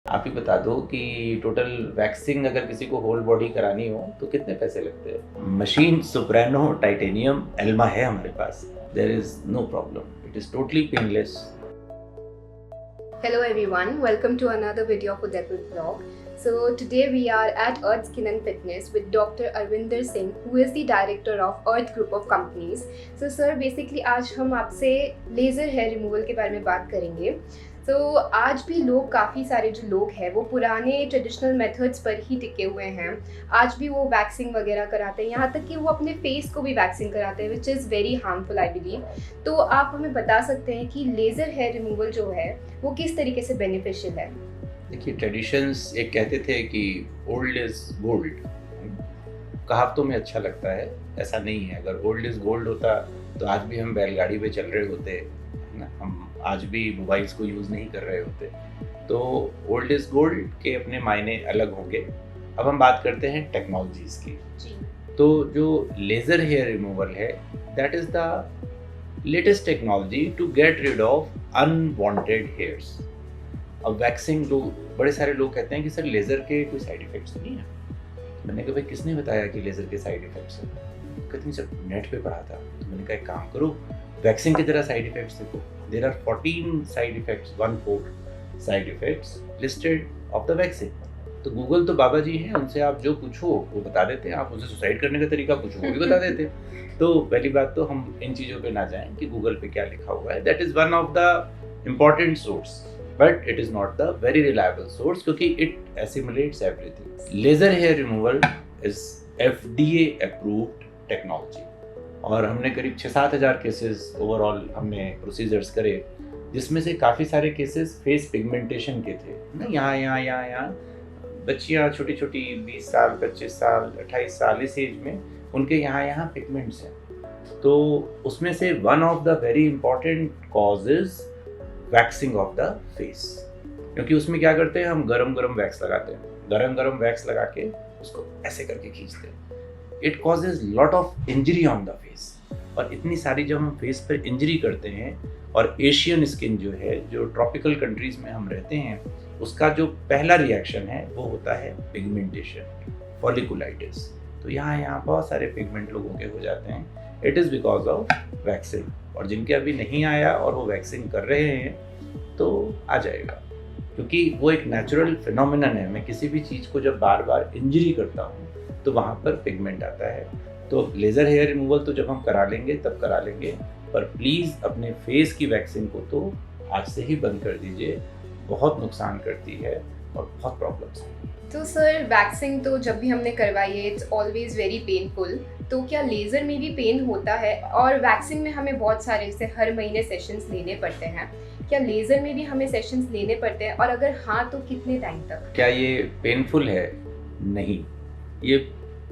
आप ही बता दो कि टोटल वैक्सिंग अगर किसी को होल बॉडी करानी हो तो कितने पैसे लगते हैं। मशीन सोप्रानो टाइटेनियम एल्मा है हमारे पास। There is no problem, it is totally painless. Hello everyone, welcome to another video of Udaipur vlog. So today we are at Earth Skin and Fitness with Dr. Arvinder Singh, who is the director of Earth Group of Companies. So sir, basically आज हम आपसे laser hair removal के बारे में बात करेंगे। तो आज भी लोग काफ़ी सारे जो लोग हैं वो पुराने ट्रेडिशनल मेथड्स पर ही टिके हुए हैं। आज भी वो वैक्सिंग वगैरह कराते हैं, यहाँ तक कि वो अपने फेस को भी वैक्सिंग कराते हैं, which is very harmful I believe. तो आप हमें बता सकते हैं कि लेज़र हेयर रिमूवल जो है वो किस तरीके से बेनिफिशियल है? देखिए, ट्रेडिशंस एक कहते थे कि ओल्ड इज गोल्ड, कहावतों में अच्छा लगता है, ऐसा नहीं है। अगर ओल्ड इज गोल्ड होता तो आज भी हम बैलगाड़ी पे चल रहे होते, है ना, हम आज भी मोबाइल्स को यूज़ नहीं कर रहे होते। तो ओल्ड इज गोल्ड के अपने मायने अलग होंगे। अब हम बात करते हैं टेक्नोलॉजीज की। तो जो लेज़र हेयर रिमूवल है, that is the latest technology to get rid of unwanted hairs. अब वैक्सिंग, लोग बड़े सारे लोग कहते हैं कि सर लेज़र के कोई साइड इफ़ेक्ट्स नहीं है। मैंने कहा भाई किसने बताया कि लेज़र के साइड इफ़ेक्ट्स हैं? कहते हैं सर नेट पे पढ़ा था। तो मैंने कहा एक काम करो, वैक्सिंग के जरा साइड इफ़ेक्ट्स देखो। There are 14 side effects, 1/4 side effects listed of the waxing. तो गूगल तो बाबा जी हैं, उनसे आप जो पूछो वो बता देते हैं। आप उनसे सुसाइड करने का तरीका पूछो वो भी बता देते हैं। तो पहली बात तो हम इन चीज़ों पे ना जाएं कि गूगल पे क्या लिखा हुआ है। That is one of the important source, but it is not the very reliable source, क्योंकि it assimilates everything. Laser hair removal is FDA approved technology, और हमने करीब 6-7 हज़ार केसेस ओवरऑल हमने प्रोसीजर्स करे, जिसमें से काफ़ी सारे केसेस फेस पिगमेंटेशन के थे ना। यहाँ बच्चियाँ छोटी छोटी 20 साल, 25 साल, 28 साल, इस एज में उनके यहाँ पिगमेंट्स हैं। तो उसमें से one of the very important causes waxing of the face, क्योंकि उसमें क्या करते हैं, हम गरम वैक्स लगाते हैं, गरम वैक्स लगा के उसको ऐसे करके खींचते हैं। It causes lot of injury on the face, और इतनी सारी जब हम फेस पर इंजरी करते हैं, और एशियन स्किन जो है, जो ट्रॉपिकल कंट्रीज में हम रहते हैं, उसका जो पहला रिएक्शन है वो होता है पिगमेंटेशन, फॉलिकुलाइटिस। तो यहाँ बहुत सारे पिगमेंट लोगों के हो जाते हैं। It is because of waxing. और जिनके अभी नहीं आया और वो वैक्सिंग कर रहे हैं तो आ जाएगा, क्योंकि वो एक नेचुरल फिनोमिनन है। मैं किसी भी चीज़ को जब बार बार इंजरी करता हूँ तो वहाँ पर पिगमेंट आता है। तो लेज़र हेयर रिमूवल तो जब हम करा लेंगे तब करा लेंगे, पर प्लीज़ अपने फेस की वैक्सिंग को तो आज से ही बंद कर दीजिए। बहुत नुकसान करती है और बहुत प्रॉब्लम्स हैं। तो सर, वैक्सिंग तो जब भी हमने करवाई है इट्स ऑलवेज वेरी पेनफुल। तो क्या लेज़र में भी पेन होता है? और वैक्सिंग में हमें बहुत सारे, जैसे हर महीने सेशंस लेने पड़ते हैं, क्या लेज़र में भी हमें सेशंस लेने पड़ते हैं, और अगर हाँ तो कितने टाइम तक? क्या ये पेनफुल है? नहीं, ये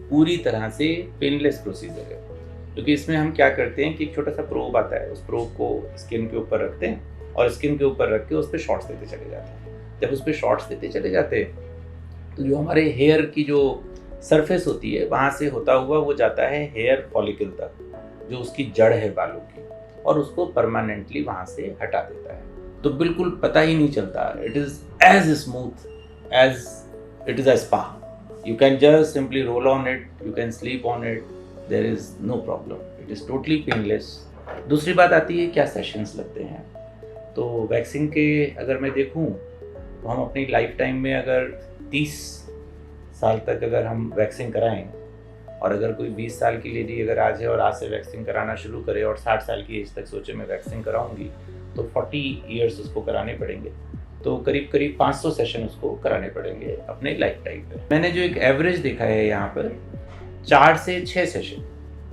पूरी तरह से पेनलेस प्रोसीजर है। क्योंकि इसमें हम क्या करते हैं कि एक छोटा सा प्रोब आता है, उस प्रोब को स्किन के ऊपर रखते हैं, और स्किन के ऊपर रख के उस पर शॉट्स देते चले जाते हैं। जब उस पर शॉट्स देते चले जाते हैं तो जो हमारे हेयर की जो सरफेस होती है, वहाँ से होता हुआ वो जाता है हेयर फॉलिकल तक, जो उसकी जड़ है बालों की, और उसको परमानेंटली वहाँ से हटा देता है। तो बिल्कुल पता ही नहीं चलता। It is as smooth as it is a spa. You can just simply roll on it, you can sleep on it, there is no problem, it is totally painless. दूसरी बात आती है क्या सेशंस लगते हैं। तो वैक्सिंग के अगर मैं देखूं तो हम अपनी लाइफ टाइम में अगर 30 साल तक अगर हम वैक्सिंग कराएं, और अगर कोई 20 साल की लेडी अगर आज है और आज से वैक्सिंग कराना शुरू करे और 60 साल की एज तक सोचे मैं वैक्सिंग कराऊंगी, तो 40 ईयर्स उसको कराने पड़ेंगे। तो करीब 500 सेशन उसको कराने पड़ेंगे अपने लाइफ टाइम पे। मैंने जो एक एवरेज देखा है यहाँ पर 4 से 6 सेशन,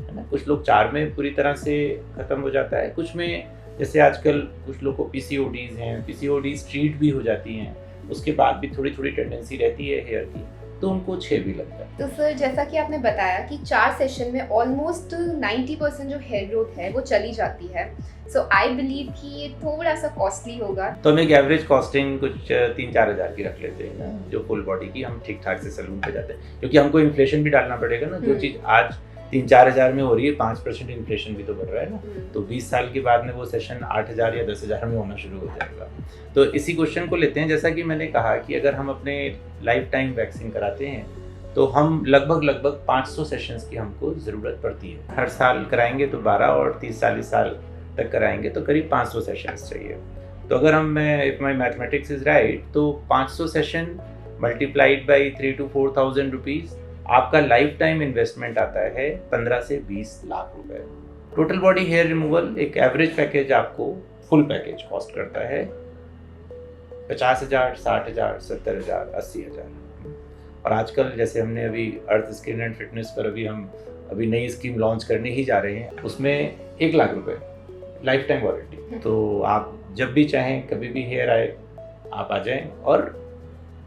है ना। कुछ लोग 4 में पूरी तरह से ख़त्म हो जाता है, कुछ में जैसे आजकल कुछ लोग को PCODs हैं, PCODs ट्रीट भी हो जाती हैं, उसके बाद भी थोड़ी टेंडेंसी रहती है हेयर की, तो उनको 6 भी लगता है। तो सर, जैसा कि आपने बताया कि 4 सेशन में ऑलमोस्ट 90% जो हेयर ग्रोथ है वो चली जाती है। सो आई बिलीव कि ये थोड़ा सा कॉस्टली होगा। तो हम एक एवरेज कॉस्टिंग कुछ 3-4 हज़ार की रख लेते हैं ना, जो फुल बॉडी की हम ठीक ठाक से सैलून पे जाते हैं, क्योंकि हमको इन्फ्लेशन भी डालना पड़ेगा ना। जो चीज़ आज 3-4 हज़ार में हो रही है, 5% इन्फ्लेशन भी तो बढ़ रहा है ना, तो 20 साल के बाद में वो सेशन 8,000 या 10,000 में होना शुरू हो जाएगा। तो इसी क्वेश्चन को लेते हैं, जैसा कि मैंने कहा कि अगर हम अपने लाइफ टाइम वैक्सीन कराते हैं तो हम लगभग 500 सेशंस की हमको ज़रूरत पड़ती है। हर साल कराएंगे तो 12 और 30-40 साल तक कराएंगे तो करीब 500 सेशंस चाहिए। तो अगर if my mathematics is right, तो 500 session multiplied by 3 to 4,000 rupees, आपका लाइफ टाइम इन्वेस्टमेंट आता है 15 से 20 लाख रुपए। टोटल बॉडी हेयर रिमूवल एक एवरेज पैकेज आपको फुल पैकेज कॉस्ट करता है 50,000, 60,000, 70,000, 80,000। और आजकल जैसे हमने अभी अर्थ स्किन एंड फिटनेस पर अभी नई स्कीम लॉन्च करने ही जा रहे हैं, उसमें 1 लाख रुपए लाइफ टाइम वारंटी। तो आप जब भी चाहें, कभी भी हेयर आए, आप आ जाएं और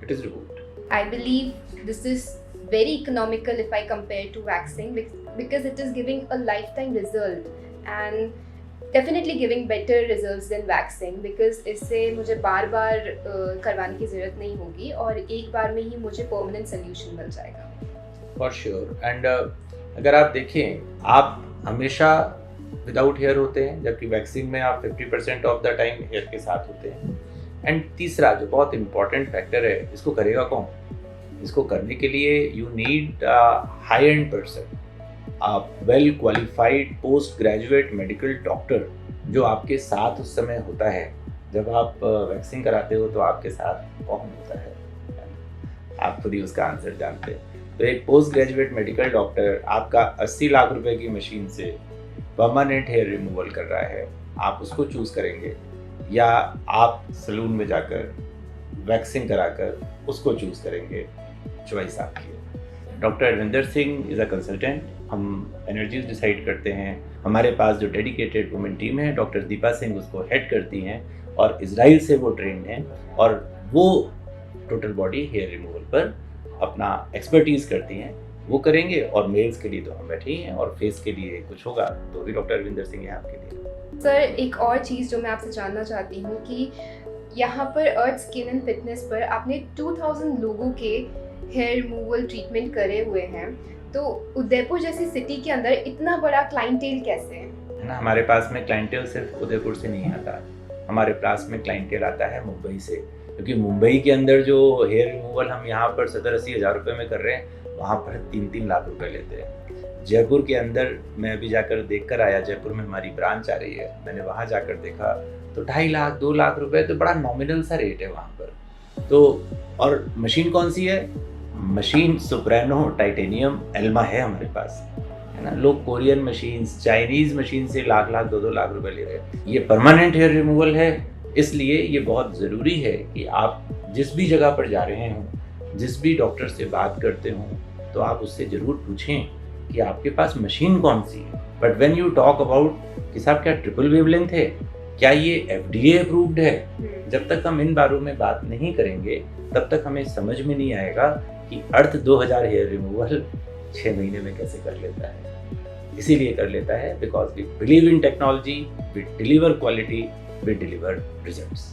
it is removed. I believe this is very economical if I compare to waxing because it is giving a lifetime result and definitely giving better results than waxing because इससे मुझे बार बार करवाने की ज़रूरत नहीं होगी और एक बार में ही मुझे परमानेंट सोल्यूशन मिल जाएगा। For sure. एंड अगर आप देखें, आप हमेशा विदाउट हेयर होते हैं, जबकि वैक्सीन में आप 50% ऑफ द टाइम हेयर के साथ होते हैं। एंड तीसरा जो बहुत इंपॉर्टेंट फैक्टर है, इसको करेगा कौन? इसको करने के लिए you need high and person, well qualified post graduate medical doctor जो आपके साथ उस समय होता है। जब आप वैक्सीन कराते हो तो आपके साथ कौन होता है? आप खुद ही उसका आंसर जानते हैं। तो एक पोस्ट ग्रेजुएट मेडिकल डॉक्टर आपका 80 लाख रुपए की मशीन से परमानेंट हेयर रिमूवल कर रहा है, आप उसको चूज़ करेंगे या आप सलून में जाकर वैक्सीन कराकर उसको चूज़ करेंगे? चॉइस आपकी है। Doctor Arvinder Singh is a consultant. हम एनर्जीज डिसाइड करते हैं। हमारे पास जो डेडिकेटेड वुमेन टीम है, डॉक्टर दीपा सिंह उसको हेड करती हैं और इजराइल से वो ट्रेंड हैं और वो टोटल बॉडी हेयर रिमूवल पर अपना एक्सपर्टीज़ करती हैं, वो करेंगे। और मेल्स के लिए तो हम बैठे ही हैं और फेस के लिए कुछ होगा तो भी डॉक्टर अरविंदर सिंह है आपके लिए। सर, एक और चीज़ जो मैं आपसे जानना चाहती हूँ कि यहाँ पर अर्थ स्किन एंड फिटनेस पर आपने 2000 लोगों के हेयर रिमूवल ट्रीटमेंट करे हुए हैं, तो उदयपुर जैसी सिटी के अंदर इतना बड़ा क्लाइंटेल कैसे है ना? हमारे पास में क्लाइंटेल सिर्फ उदयपुर से नहीं आता, हमारे पास में क्लाइंटेल आता है मुंबई से, क्योंकि मुंबई के अंदर जो हेयर रिमूवल हम यहाँ पर 70-80 हज़ार रुपये में कर रहे हैं, वहाँ पर 3-3 लाख रुपए लेते हैं। जयपुर के अंदर मैं अभी जाकर देख कर आया, जयपुर में हमारी ब्रांच आ रही है, मैंने वहाँ जाकर देखा तो 2.5 लाख 2 लाख रुपए तो बड़ा नॉमिनल सा रेट है वहाँ पर। तो और मशीन कौन सी है? मशीन सोप्रानो टाइटेनियम एल्मा है हमारे पास, है ना। लोग कोरियन मशीन्स, चाइनीज़ मशीन से लाख 2-2 लाख रुपए ले रहे हैं। ये परमानेंट हेयर रिमूवल है, इसलिए ये बहुत ज़रूरी है कि आप जिस भी जगह पर जा रहे हों, जिस भी डॉक्टर से बात करते हों, तो आप उससे ज़रूर पूछें कि आपके पास मशीन कौन सी है। But when you talk about कि साहब क्या ट्रिपल वेवलेंथ है, क्या ये FDA अप्रूव्ड है, जब तक हम इन बारों में बात नहीं करेंगे तब तक हमें समझ में नहीं आएगा कि अर्थ 2000 हेयर रिमूवल 6 महीने में कैसे कर लेता है। इसीलिए कर लेता है because we believe in technology, we deliver quality, we deliver results.